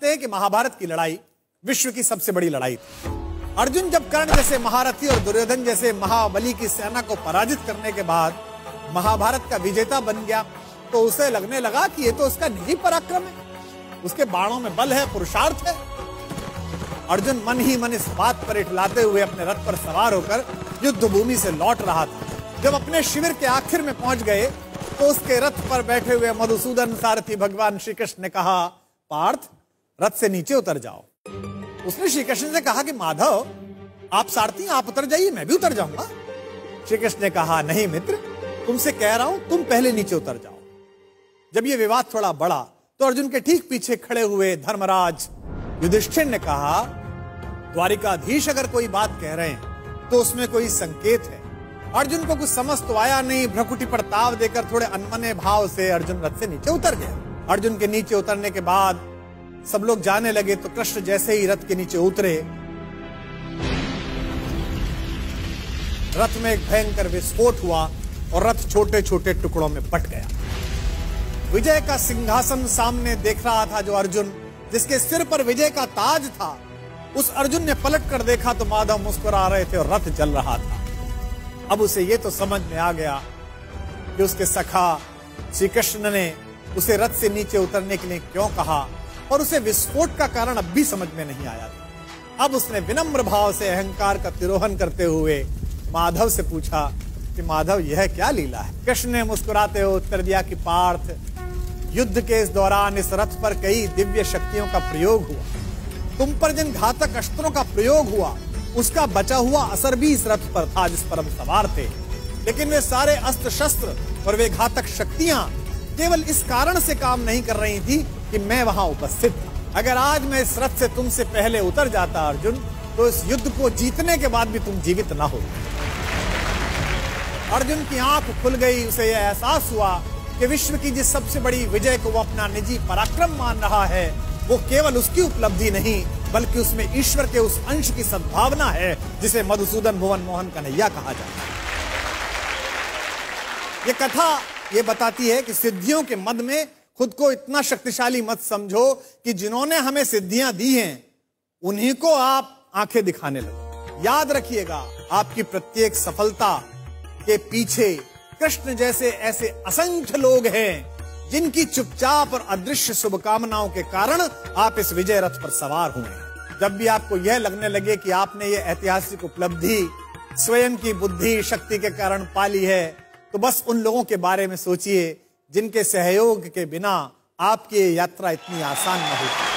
समझते हैं कि महाभारत की लड़ाई विश्व की सबसे बड़ी लड़ाई थी। अर्जुन जब कर्ण जैसे महारथी और दुर्योधन जैसे महाबली की सेना को पराजित करने के बाद महाभारत का विजेता बन गया, तो उसे लगने लगा कि ये तो उसका निजी पराक्रम है, उसके बाणों में बल है, पुरुषार्थ है। अर्जुन मन ही मन इस बात पर इठलाते हुए अपने रथ पर सवार होकर युद्ध भूमि से लौट रहा था। जब अपने शिविर के आखिर में पहुंच गए तो उसके रथ पर बैठे हुए मधुसूदन सारथी भगवान श्री कृष्ण ने कहा, पार्थ, रथ से नीचे उतर जाओ। उसने श्री कृष्ण से कहा कि माधव, आप सारथी, आप उतर जाइए, मैं भी उतर जाऊंगा। श्री कृष्ण ने कहा, नहीं मित्र, तुमसे कह रहा हूं, तुम पहले नीचे उतर जाओ। जब यह विवाद थोड़ा बढ़ा तो अर्जुन के ठीक पीछे खड़े हुए धर्मराज युधिष्ठिर ने कहा, द्वारिकाधीश अगर कोई बात कह रहे हैं तो उसमें कोई संकेत है। अर्जुन को कुछ समझ तो आया नहीं। भ्रकुटी पर ताव देकर थोड़े अनमने भाव से अर्जुन रथ से नीचे उतर गया। अर्जुन के नीचे उतरने के बाद सब लोग जाने लगे तो कृष्ण जैसे ही रथ के नीचे उतरे, रथ में एक भयंकर विस्फोट हुआ और रथ छोटे छोटे टुकड़ों में बट गया। विजय का सिंहासन सामने देख रहा था जो अर्जुन, जिसके सिर पर विजय का ताज था, उस अर्जुन ने पलट कर देखा तो माधव मुस्कुरा रहे थे और रथ जल रहा था। अब उसे यह तो समझ में आ गया कि उसके सखा श्री कृष्ण ने उसे रथ से नीचे उतरने के लिए क्यों कहा, और उसे विस्फोट का कारण अब भी समझ में नहीं आया था। अब उसने विनम्र भाव से अहंकार का तिरोहन करते हुए माधव से पूछा कि माधव, यह क्या लीला है? कृष्ण ने मुस्कुराते हुए उत्तर दिया कि पार्थ, युद्ध के इस दौरान इस रथ पर कई दिव्य शक्तियों का प्रयोग हुआ। तुम पर जिन घातक अस्त्रों का प्रयोग हुआ उसका बचा हुआ असर भी इस रथ पर था जिस पर हम सवार थे, लेकिन वे सारे अस्त्र शस्त्र और वे घातक शक्तियां केवल इस कारण से काम नहीं कर रही थी कि मैं वहां उपस्थित था। अगर आज मैं इस रथ से तुमसे पहले उतर जाता अर्जुन, तो इस युद्ध को जीतने के बाद भी तुम जीवित ना हो। अर्जुन की आंख खुल गई। उसे यह एहसास हुआ कि विश्व की जिस सबसे बड़ी विजय को वो अपना निजी पराक्रम मान रहा है, वो केवल उसकी उपलब्धि नहीं बल्कि उसमें ईश्वर के उस अंश की सद्भावना है जिसे मधुसूदन भुवन मोहन कन्हैया कहा जाता है। ये कथा ये बताती है कि सिद्धियों के मद में खुद को इतना शक्तिशाली मत समझो कि जिन्होंने हमें सिद्धियां दी हैं उन्हीं को आप आंखें दिखाने लगो। याद रखिएगा, आपकी प्रत्येक सफलता के पीछे कृष्ण जैसे ऐसे असंख्य लोग हैं जिनकी चुपचाप और अदृश्य शुभकामनाओं के कारण आप इस विजय रथ पर सवार हुए। जब भी आपको यह लगने लगे कि आपने ये ऐतिहासिक उपलब्धि स्वयं की बुद्धि शक्ति के कारण पाली है, तो बस उन लोगों के बारे में सोचिए जिनके सहयोग के बिना आपकी ये यात्रा इतनी आसान न होती।